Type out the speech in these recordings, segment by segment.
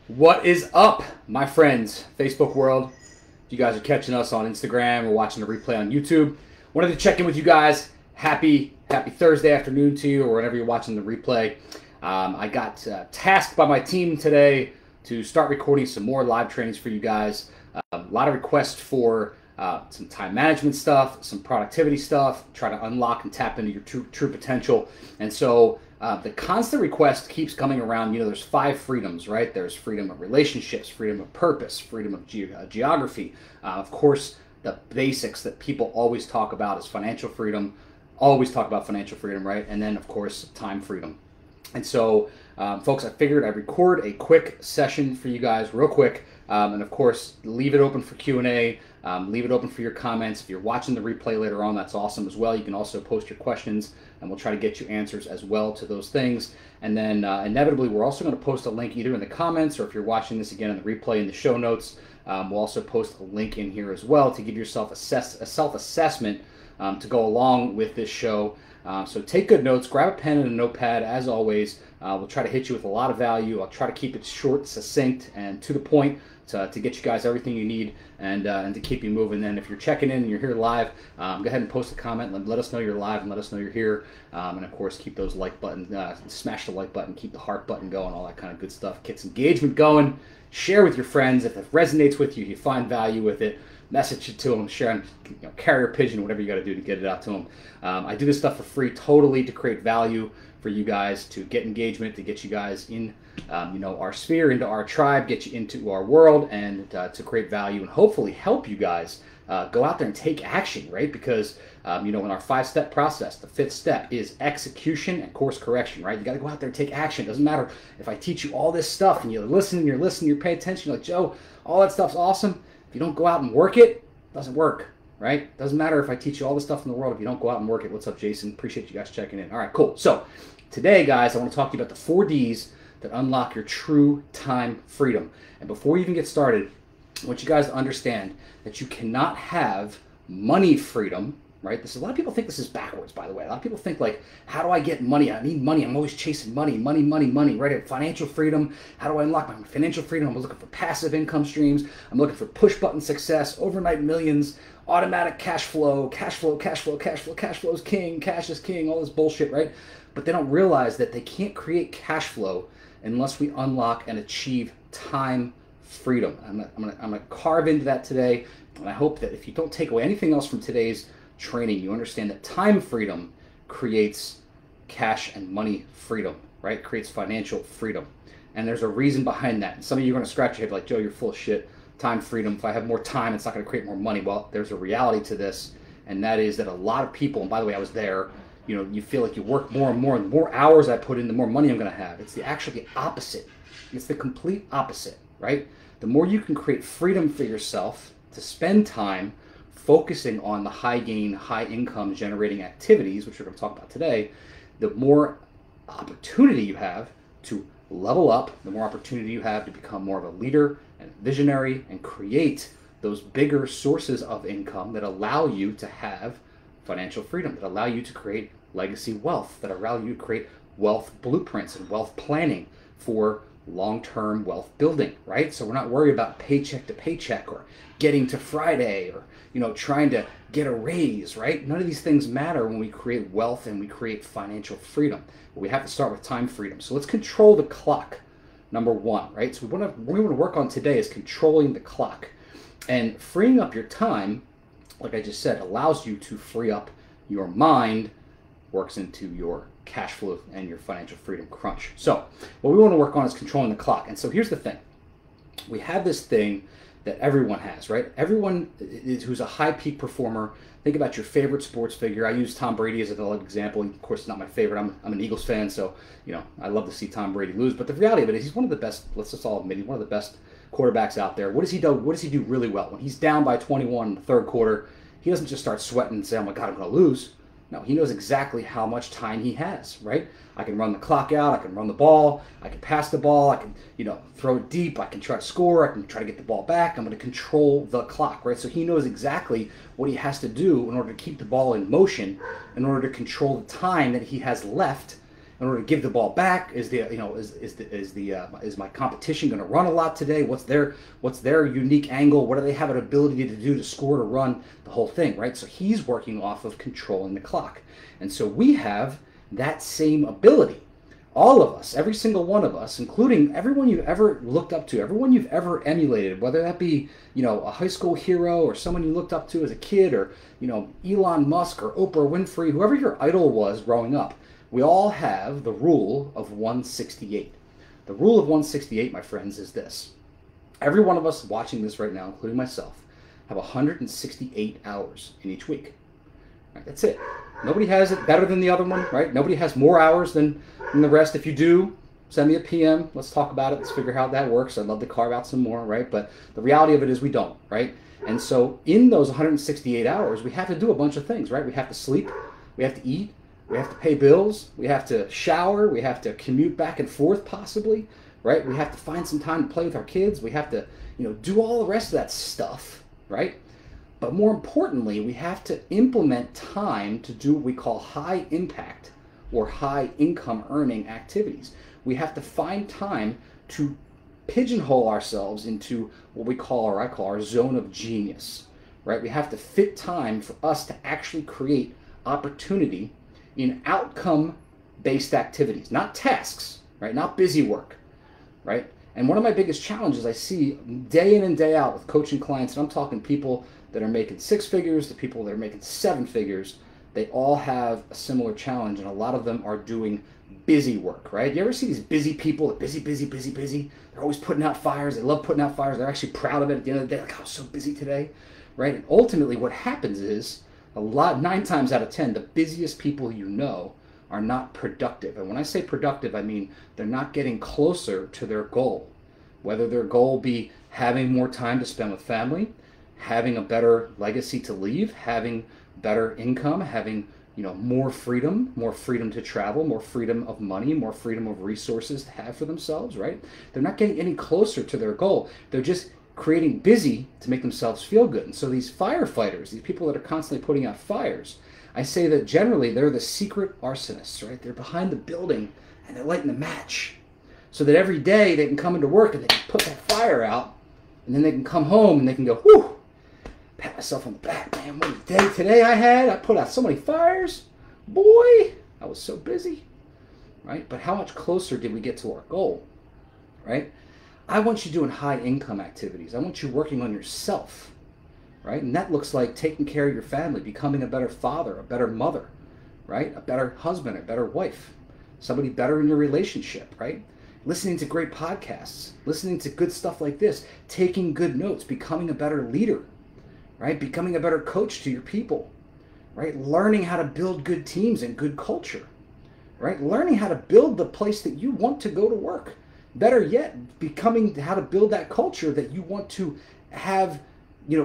What is up, my friends, Facebook world? If you guys are catching us on Instagram or watching the replay on YouTube, wanted to check in with you guys. Happy Thursday afternoon to you, or whenever you're watching the replay. I got tasked by my team today to start recording some more live trainings for you guys. A lot of requests for some time management stuff, some productivity stuff, try to unlock and tap into your true potential. And so the constant request keeps coming around. You know, there's 5 freedoms, right? There's freedom of relationships, freedom of purpose, freedom of geography. Of course, the basics that people always talk about is financial freedom. Always talk about financial freedom, right? And then, of course, time freedom. And so, folks, I figured I'd record a quick session for you guys real quick. And, of course, leave it open for Q&A. Leave it open for your comments. If you're watching the replay later on, that's awesome as well. You can also post your questions, and we'll try to get you answers as well to those things. And then inevitably, we're also going to post a link either in the comments, or if you're watching this again in the replay in the show notes, we'll also post a link in here as well to give yourself a self-assessment to go along with this show. So take good notes, grab a pen and a notepad as always. We'll try to hit you with a lot of value. I'll try to keep it short, succinct, and to the point to get you guys everything you need and to keep you moving. And if you're checking in and you're here live, go ahead and post a comment. Let us know you're live and let us know you're here. And of course, keep those like buttons, smash the like button, keep the heart button going, all that kind of good stuff. Gets engagement going. Share with your friends. If it resonates with you, you find value with it, message it to them, share on, carrier pigeon, whatever you got to do to get it out to them. I do this stuff for free, totally to create value for you guys, to get engagement, to get you guys in, our sphere, into our tribe, get you into our world, and to create value and hopefully help you guys go out there and take action, right? Because, in our 5-step process, the 5th step is execution and course correction, right? You got to go out there and take action. It doesn't matter if I teach you all this stuff and you're listening, you pay attention, you're like, Joe, all that stuff's awesome. If you don't go out and work it, it doesn't work, right? Doesn't matter if I teach you all the stuff in the world if you don't go out and work it. What's up, Jason? Appreciate you guys checking in. All right, cool. So today, guys, I want to talk to you about the 4 Ds that unlock your true time freedom. And before you even get started, I want you guys to understand that you cannot have money freedom, right? A lot of people think this is backwards, by the way. A lot of people think like, how do I get money? I need money. I'm always chasing money, right? Financial freedom. How do I unlock my financial freedom? I'm looking for passive income streams. I'm looking for push button success, overnight millions, automatic cash flow is king, cash is king, all this bullshit, right? But they don't realize that they can't create cash flow unless we unlock and achieve time freedom. I'm gonna carve into that today, and I hope that if you don't take away anything else from today's training, you understand that time freedom creates cash and money freedom, right? Creates financial freedom. And there's a reason behind that. And some of you are going to scratch your head like, Joe, you're full of shit. Time freedom, if I have more time, it's not going to create more money. Well, there's a reality to this, and that is that a lot of people, and by the way, I was there, you feel like you work more and more, and the more hours I put in, the more money I'm going to have. It's actually the opposite. It's the complete opposite, right? The more you can create freedom for yourself to spend time focusing on the high gain, high income generating activities, which we're going to talk about today, the more opportunity you have to level up, the more opportunity you have to become more of a leader and visionary and create those bigger sources of income that allow you to have financial freedom, that allow you to create legacy wealth, that allow you to create wealth blueprints and wealth planning for long-term wealth building, right? So we're not worried about paycheck to paycheck or getting to Friday or, trying to get a raise, right? None of these things matter when we create wealth and we create financial freedom. But we have to start with time freedom. So let's control the clock, number 1, right? So what we want to work on today is controlling the clock. And freeing up your time, like I just said, allows you to free up your mind, works into your cash flow and your financial freedom crunch. So what we want to work on is controlling the clock. And so here's the thing. We have this thing that everyone has, right? Everyone who's a high peak performer, think about your favorite sports figure. I use Tom Brady as an example. Of course, it's not my favorite. I'm an Eagles fan, so I love to see Tom Brady lose. But the reality of it is he's one of the best, let's just all admit, he's one of the best quarterbacks out there. What does he do? What does he do really well? When he's down by 21 in the 3rd quarter, he doesn't just start sweating and say, oh my God, I'm going to lose. No, he knows exactly how much time he has, right? I can run the clock out, I can run the ball, I can pass the ball, I can, throw it deep, I can try to score, I can try to get the ball back, I'm going to control the clock, right? So he knows exactly what he has to do in order to keep the ball in motion, in order to control the time that he has left in order to give the ball back? Is my competition going to run a lot today? What's their unique angle? What do they have an ability to do to score, to run, the whole thing, right? So he's working off of controlling the clock. And so we have that same ability. All of us, every single one of us, including everyone you've ever looked up to, everyone you've ever emulated, whether that be, a high school hero or someone you looked up to as a kid, or, Elon Musk or Oprah Winfrey, whoever your idol was growing up, we all have the rule of 168. The rule of 168, my friends, is this. Every one of us watching this right now, including myself, have 168 hours in each week. Right, that's it. Nobody has it better than the other one, right? Nobody has more hours than the rest. If you do, send me a PM. Let's talk about it. Let's figure out how that works. I'd love to carve out some more, right? But the reality of it is we don't, right? And so in those 168 hours, we have to do a bunch of things, right? We have to sleep. We have to eat. We have to pay bills. We have to shower. We have to commute back and forth possibly, right? We have to find some time to play with our kids. We have to, do all the rest of that stuff, right? But more importantly, we have to implement time to do what we call high impact or high income earning activities. We have to find time to pigeonhole ourselves into what we call, or I call, our zone of genius, right? We have to fit time for us to actually create opportunity in outcome-based activities, not tasks, right? Not busy work, right? And one of my biggest challenges I see day in and day out with coaching clients, and I'm talking people that are making 6 figures, the people that are making 7 figures, they all have a similar challenge, and a lot of them are doing busy work, right? You ever see these busy people, busy? They're always putting out fires. They love putting out fires. They're actually proud of it at the end of the day, like, I was so busy today, right? And ultimately what happens is 9 times out of 10, the busiest people are not productive. And when I say productive, I mean they're not getting closer to their goal, whether their goal be having more time to spend with family, having a better legacy to leave, having better income, having more freedom to travel, more freedom of money, more freedom of resources to have for themselves, right? They're not getting any closer to their goal. They're just creating busy to make themselves feel good. And so these firefighters, these people that are constantly putting out fires, I say that generally they're the secret arsonists, right? They're behind the building and they're lighting the match so that every day they can come into work and they can put that fire out, and then they can come home and they can go, whew, pat myself on the back, man, what a day today I had. I put out so many fires. Boy, I was so busy, right? But how much closer did we get to our goal, right? I want you doing high income activities. I want you working on yourself, right? And that looks like taking care of your family, becoming a better father, a better mother, right? A better husband, a better wife, somebody better in your relationship, right? Listening to great podcasts, listening to good stuff like this, taking good notes, becoming a better leader, right? Becoming a better coach to your people, right? Learning how to build good teams and good culture, right? Learning how to build the place that you want to go to work. Better yet, becoming how to build that culture that you want to have,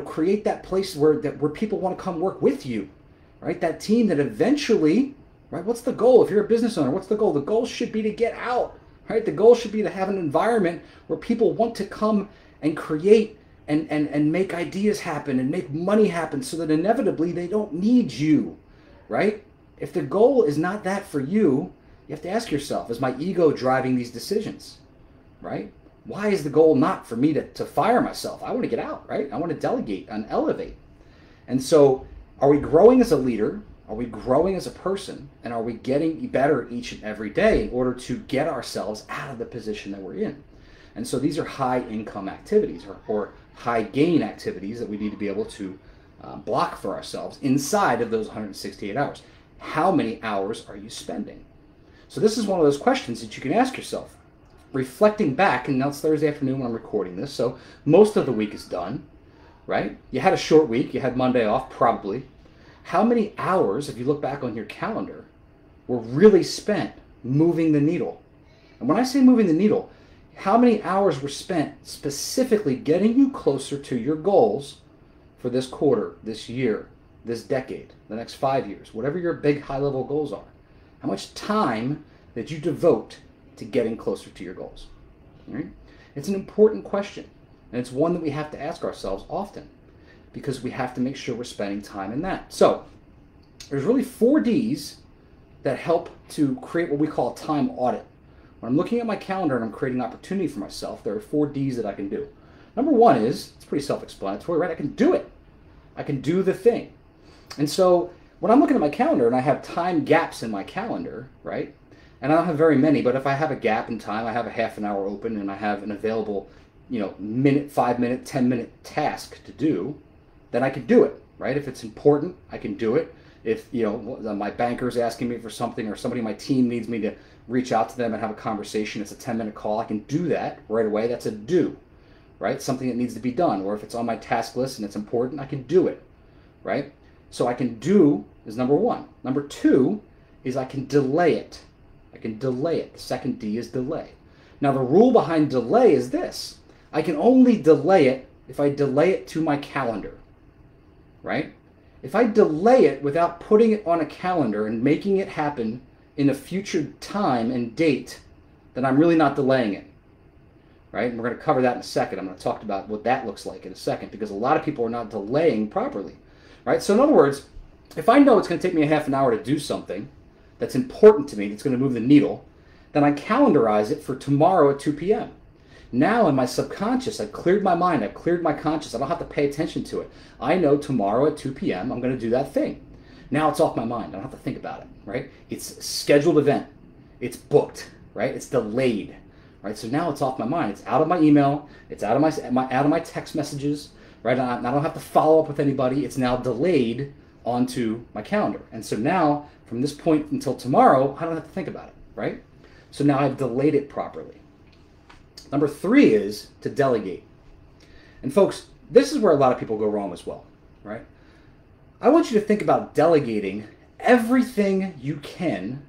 create that place where people want to come work with you, right? That team that eventually, right? What's the goal? If you're a business owner, what's the goal? The goal should be to get out, right? The goal should be to have an environment where people want to come and create and make ideas happen and make money happen so that inevitably they don't need you, right? If the goal is not that for you, you have to ask yourself, is my ego driving these decisions, right? Why is the goal not for me to fire myself? I want to get out, right? I want to delegate and elevate. And so are we growing as a leader? Are we growing as a person? And are we getting better each and every day in order to get ourselves out of the position that we're in? And so these are high income activities or high gain activities that we need to be able to block for ourselves inside of those 168 hours. How many hours are you spending? So this is one of those questions that you can ask yourself. Reflecting back, and now it's Thursday afternoon when I'm recording this, so most of the week is done, right? You had a short week, you had Monday off, probably. How many hours, if you look back on your calendar, were really spent moving the needle? And when I say moving the needle, how many hours were spent specifically getting you closer to your goals for this quarter, this year, this decade, the next 5 years, whatever your big high-level goals are? How much time did you devote to getting closer to your goals? Right? It's an important question, and it's one that we have to ask ourselves often because we have to make sure we're spending time in that. So there's really 4 Ds that help to create what we call a time audit. When I'm looking at my calendar and I'm creating an opportunity for myself, there are 4 Ds that I can do. Number 1 is, it's pretty self-explanatory, right? I can do it. I can do the thing. And so when I'm looking at my calendar and I have time gaps in my calendar, right? And I don't have very many, but if I have a gap in time, I have a half an hour open and I have an available, minute, 5 minute, 10-minute task to do, then I can do it, right? If it's important, I can do it. If, my banker's asking me for something or somebody on my team needs me to reach out to them and have a conversation, it's a 10-minute call, I can do that right away. That's a do, right? Something that needs to be done. Or if it's on my task list and it's important, I can do it, right? So I can do is number 1. Number 2 is I can delay it. I can delay it. The second D is delay. Now the rule behind delay is this. I can only delay it if I delay it to my calendar, right? If I delay it without putting it on a calendar and making it happen in a future time and date, then I'm really not delaying it, right? And we're going to cover that in a second. I'm going to talk about what that looks like in a second, because a lot of people are not delaying properly, right? So in other words, if I know it's going to take me a half an hour to do something that's important to me, that's going to move the needle, then I calendarize it for tomorrow at 2 p.m. Now in my subconscious, I've cleared my mind, I've cleared my conscious, I don't have to pay attention to it. I know tomorrow at 2 p.m. I'm going to do that thing. Now it's off my mind, I don't have to think about it, right? It's a scheduled event, it's booked, right? It's delayed, right? So now it's off my mind, it's out of my email, it's out of my text messages, right? I don't have to follow up with anybody, it's now delayed onto my calendar. And so now, from this point until tomorrow, I don't have to think about it, right? So now I've delayed it properly. Number 3 is to delegate. And folks, this is where a lot of people go wrong as well, right? I want you to think about delegating everything you can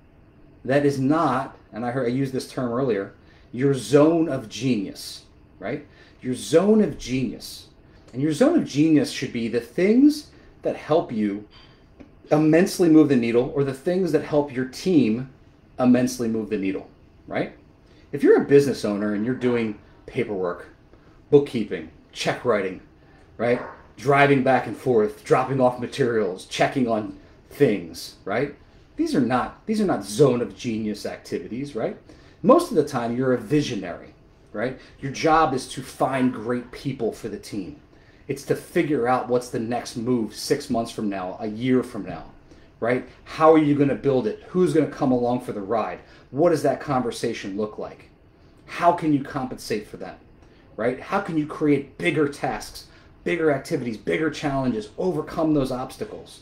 that is not, and I used this term earlier, your zone of genius, right? Your zone of genius. And your zone of genius should be the things that help you immensely move the needle, or the things that help your team immensely move the needle, right? If you're a business owner and you're doing paperwork, bookkeeping, check writing, right? Driving back and forth, dropping off materials, checking on things, right? These are not zone of genius activities, right? Most of the time you're a visionary, right? Your job is to find great people for the team. It's to figure out what's the next move 6 months from now, a year from now, right? How are you going to build it? Who's going to come along for the ride? What does that conversation look like? How can you compensate for that, right? How can you create bigger tasks, bigger activities, bigger challenges, overcome those obstacles,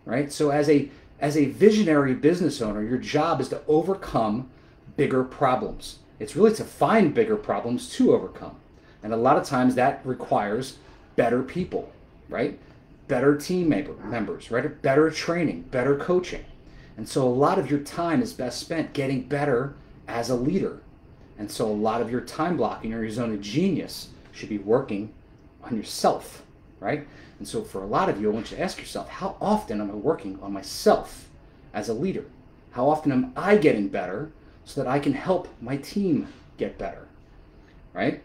right? So as a visionary business owner, your job is to overcome bigger problems. It's really to find bigger problems to overcome. And a lot of times that requires better people, right? Better team members, right? Better training, better coaching. And so a lot of your time is best spent getting better as a leader. And so a lot of your time blocking or your zone of genius should be working on yourself, right? And so for a lot of you, I want you to ask yourself, how often am I working on myself as a leader? How often am I getting better so that I can help my team get better, right?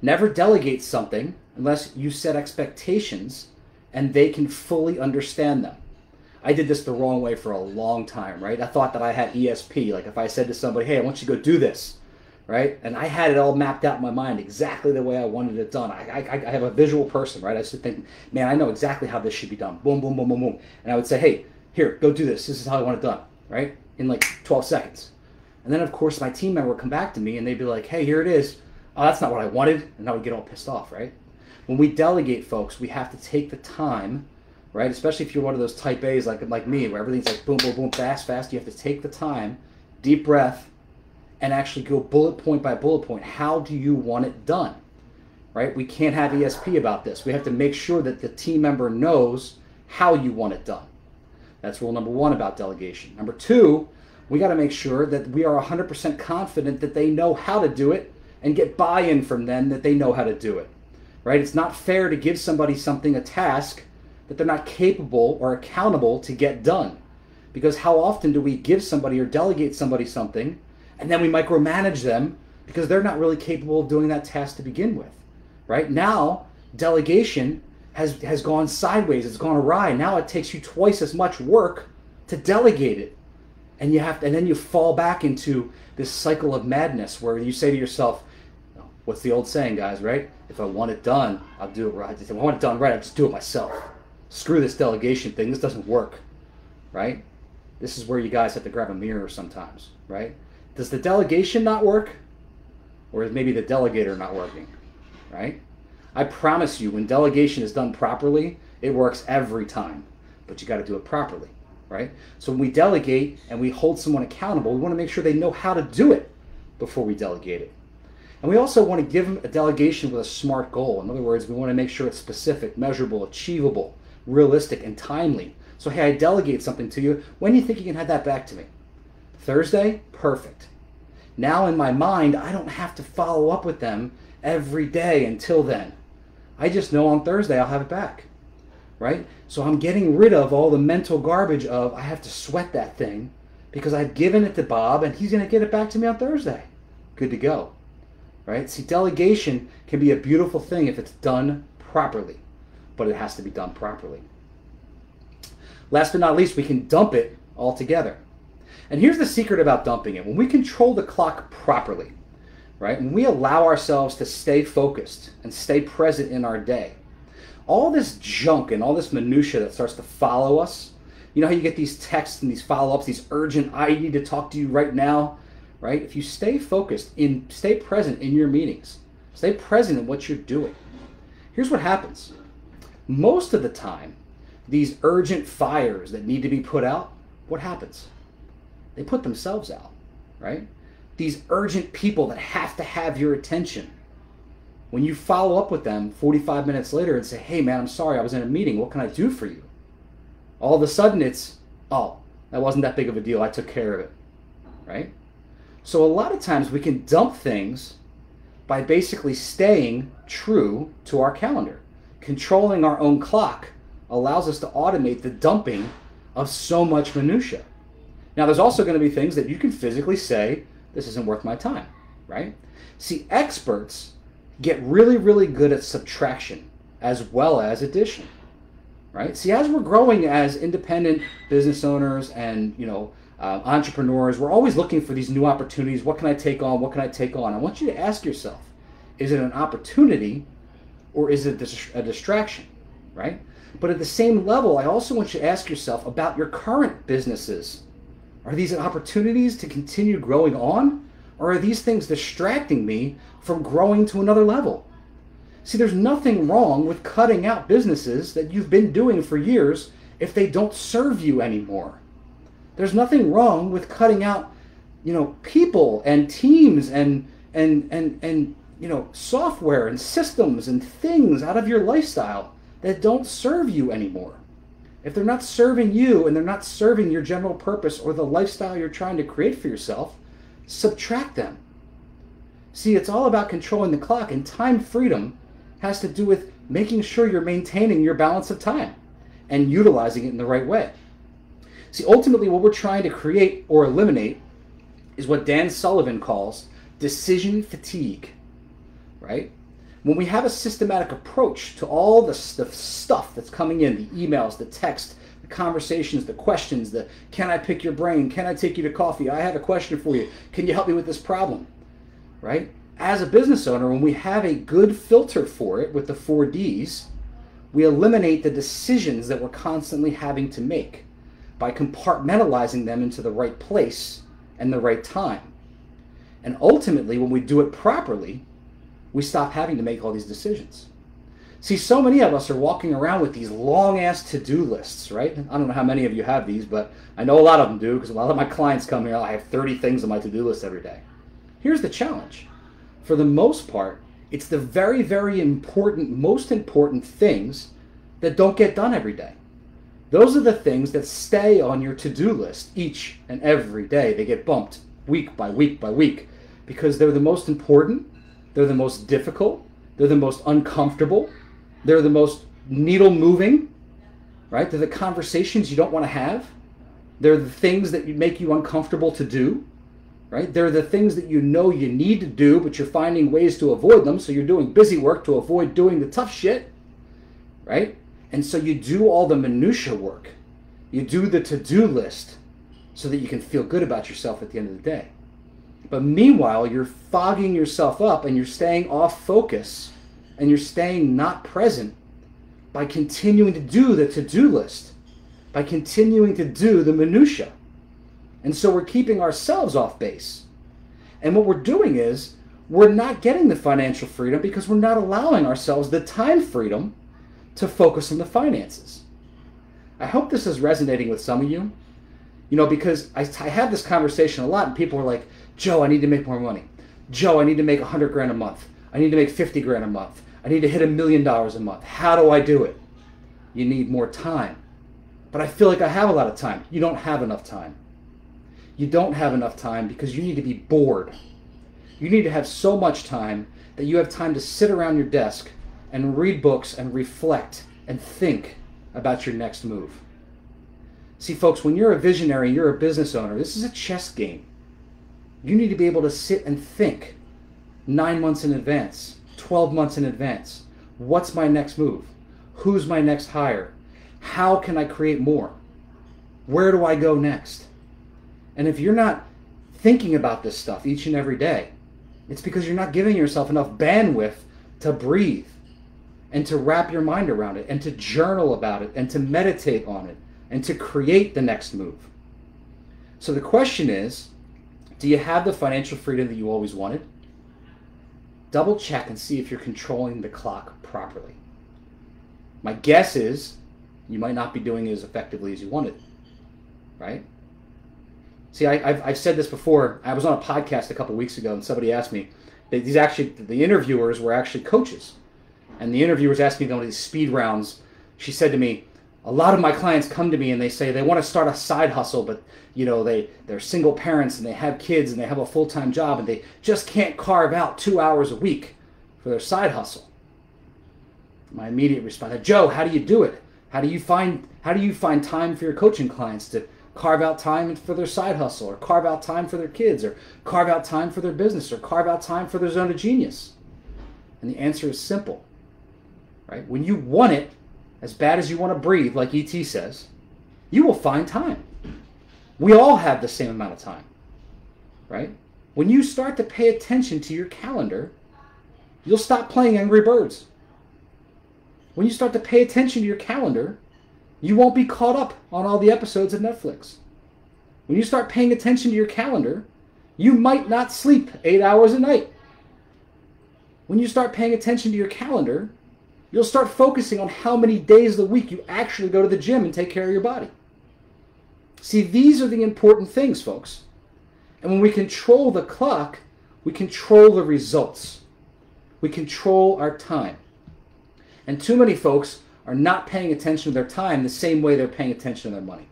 Never delegate something unless you set expectations and they can fully understand them. I did this the wrong way for a long time, right? I thought that I had ESP. Like if I said to somebody, hey, I want you to go do this, right? And I had it all mapped out in my mind exactly the way I wanted it done. I have a visual person, right? I used to think, man, I know exactly how this should be done. Boom, boom, boom, boom, boom. And I would say, hey, here, go do this. This is how I want it done, right? In like 12 seconds. And then, of course, my team member would come back to me and they'd be like, hey, here it is. Oh, that's not what I wanted. And I would get all pissed off, right? When we delegate, folks, we have to take the time, right? Especially if you're one of those type A's like me, where everything's like boom, boom, boom, fast, fast. You have to take the time, deep breath, and actually go bullet point by bullet point. How do you want it done, right? We can't have ESP about this. We have to make sure that the team member knows how you want it done. That's rule number 1 about delegation. Number 2, we got to make sure that we are 100% confident that they know how to do it and get buy-in from them that they know how to do it, right? It's not fair to give somebody something, a task, that they're not capable or accountable to get done. Because how often do we give somebody or delegate somebody something and then we micromanage them because they're not really capable of doing that task to begin with, right? Now, delegation has gone sideways, it's gone awry. Now it takes you twice as much work to delegate it And then you fall back into this cycle of madness where you say to yourself, what's the old saying, guys, right? If I want it done, I'll do it right. If I want it done right, I'll just do it myself. Screw this delegation thing. This doesn't work, right? This is where you guys have to grab a mirror sometimes, right? Does the delegation not work? Or is maybe the delegator not working, right? I promise you, when delegation is done properly, it works every time. But you got to do it properly, right? So when we delegate and we hold someone accountable, we want to make sure they know how to do it before we delegate it. And we also want to give them a delegation with a SMART goal. In other words, we want to make sure it's specific, measurable, achievable, realistic, and timely. So, hey, I delegate something to you. When do you think you can have that back to me? Thursday? Perfect. Now in my mind, I don't have to follow up with them every day until then. I just know on Thursday I'll have it back, right? So I'm getting rid of all the mental garbage of I have to sweat that thing because I've given it to Bob and he's going to get it back to me on Thursday. Good to go. Right? See, delegation can be a beautiful thing if it's done properly, but it has to be done properly. Last but not least, we can dump it altogether. And here's the secret about dumping it. When we control the clock properly, right? When we allow ourselves to stay focused and stay present in our day, all this junk and all this minutia that starts to follow us, you know how you get these texts and these follow-ups, these urgent, I need to talk to you right now, right? If you stay focused, stay present in your meetings, stay present in what you're doing, here's what happens. Most of the time, these urgent fires that need to be put out, what happens? They put themselves out, right? These urgent people that have to have your attention. When you follow up with them 45 minutes later and say, hey man, I'm sorry, I was in a meeting, what can I do for you? All of a sudden it's, oh, that wasn't that big of a deal, I took care of it, right? So a lot of times we can dump things by basically staying true to our calendar. Controlling our own clock allows us to automate the dumping of so much minutia. Now there's also going to be things that you can physically say, this isn't worth my time, right? See, experts get really, really good at subtraction as well as addition, right? See, as we're growing as independent business owners and, entrepreneurs, we're always looking for these new opportunities. What can I take on? What can I take on? I want you to ask yourself, is it an opportunity or is it a distraction, right? But at the same level, I also want you to ask yourself about your current businesses. Are these opportunities to continue growing on? Or are these things distracting me from growing to another level? See, there's nothing wrong with cutting out businesses that you've been doing for years if they don't serve you anymore. There's nothing wrong with cutting out, people and teams and software and systems and things out of your lifestyle that don't serve you anymore. If they're not serving you and they're not serving your general purpose or the lifestyle you're trying to create for yourself, subtract them. See, it's all about controlling the clock, and time freedom has to do with making sure you're maintaining your balance of time and utilizing it in the right way. See, ultimately what we're trying to create or eliminate is what Dan Sullivan calls decision fatigue, right? When we have a systematic approach to all the stuff that's coming in, the emails, the text, the conversations, the questions, the can I pick your brain, can I take you to coffee, I have a question for you, can you help me with this problem, right? As a business owner, when we have a good filter for it with the 4 Ds, we eliminate the decisions that we're constantly having to make by compartmentalizing them into the right place and the right time. And ultimately, when we do it properly, we stop having to make all these decisions. See, so many of us are walking around with these long-ass to-do lists, right? I don't know how many of you have these, but I know a lot of them do, because a lot of my clients come here, I have 30 things on my to-do list every day. Here's the challenge. For the most part, it's the very, very important, most important things that don't get done every day. Those are the things that stay on your to-do list each and every day. They get bumped week by week by week because they're the most important, they're the most difficult, they're the most uncomfortable, they're the most needle-moving, right? They're the conversations you don't want to have. They're the things that make you uncomfortable to do, right? They're the things that you know you need to do, but you're finding ways to avoid them, so you're doing busy work to avoid doing the tough shit, right? And so you do all the minutia work. You do the to-do list so that you can feel good about yourself at the end of the day. But meanwhile, you're fogging yourself up and you're staying off focus and you're staying not present by continuing to do the to-do list, by continuing to do the minutia. And so we're keeping ourselves off base. And what we're doing is we're not getting the financial freedom because we're not allowing ourselves the time freedom to focus on the finances. I hope this is resonating with some of you, because I have this conversation a lot and people are like, Joe, I need to make more money. Joe, I need to make 100 grand a month. I need to make 50 grand a month. I need to hit $1 million a month. How do I do it? You need more time. But I feel like I have a lot of time. You don't have enough time. You don't have enough time because you need to be bored. You need to have so much time that you have time to sit around your desk and read books and reflect and think about your next move. See, folks, when you're a visionary, you're a business owner, this is a chess game. You need to be able to sit and think 9 months in advance, 12 months in advance. What's my next move? Who's my next hire? How can I create more? Where do I go next? And if you're not thinking about this stuff each and every day, it's because you're not giving yourself enough bandwidth to breathe and to wrap your mind around it and to journal about it and to meditate on it and to create the next move. So the question is, do you have the financial freedom that you always wanted? Double check and see if you're controlling the clock properly. My guess is you might not be doing it as effectively as you wanted, right? See, I've said this before. I was on a podcast a couple weeks ago and somebody asked me, the interviewers were actually coaches. And the interviewers asked me one of these speed rounds. She said to me, a lot of my clients come to me and they say they want to start a side hustle, but they're single parents and they have kids and they have a full-time job and they just can't carve out 2 hours a week for their side hustle. My immediate response, Joe, how do you do it? How do you find time for your coaching clients to carve out time for their side hustle, or carve out time for their kids, or carve out time for their business, or carve out time for their zone of genius? And the answer is simple, right? When you want it as bad as you want to breathe, like E.T. says, you will find time. We all have the same amount of time, right? When you start to pay attention to your calendar, you'll stop playing Angry Birds. When you start to pay attention to your calendar, you won't be caught up on all the episodes of Netflix. When you start paying attention to your calendar, you might not sleep 8 hours a night. When you start paying attention to your calendar, you'll start focusing on how many days of the week you actually go to the gym and take care of your body. See, these are the important things, folks. And when we control the clock, we control the results. We control our time. And too many folks are not paying attention to their time the same way they're paying attention to their money.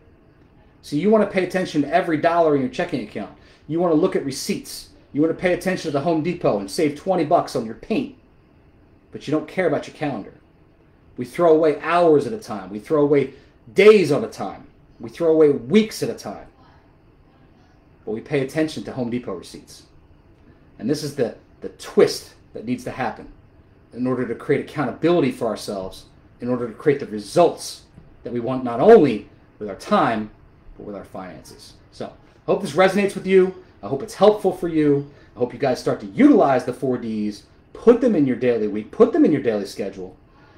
So you want to pay attention to every dollar in your checking account. You want to look at receipts. You want to pay attention to the Home Depot and save 20 bucks on your paint. But you don't care about your calendar. We throw away hours at a time. We throw away days at a time. We throw away weeks at a time. But we pay attention to Home Depot receipts. And this is the twist that needs to happen in order to create accountability for ourselves, in order to create the results that we want, not only with our time, but with our finances. So I hope this resonates with you. I hope it's helpful for you. I hope you guys start to utilize the 4 Ds, put them in your daily week, put them in your daily schedule.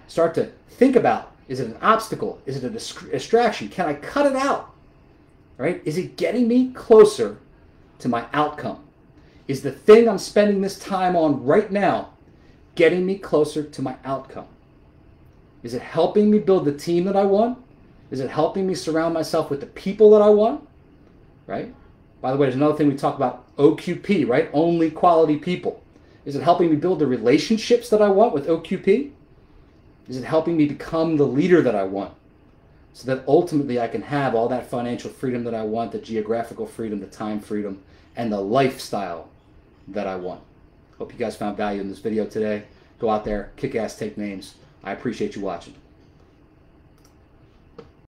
Start to think about, is it an obstacle? Is it a distraction? Can I cut it out? Right? Is it getting me closer to my outcome? Is the thing I'm spending this time on right now getting me closer to my outcome? Is it helping me build the team that I want? Is it helping me surround myself with the people that I want? Right? By the way, there's another thing we talk about, OQP, right? Only quality people. Is it helping me build the relationships that I want with OQP? Is it helping me become the leader that I want? So that ultimately I can have all that financial freedom that I want, the geographical freedom, the time freedom, and the lifestyle that I want. Hope you guys found value in this video today. Go out there, kick ass, take names. I appreciate you watching.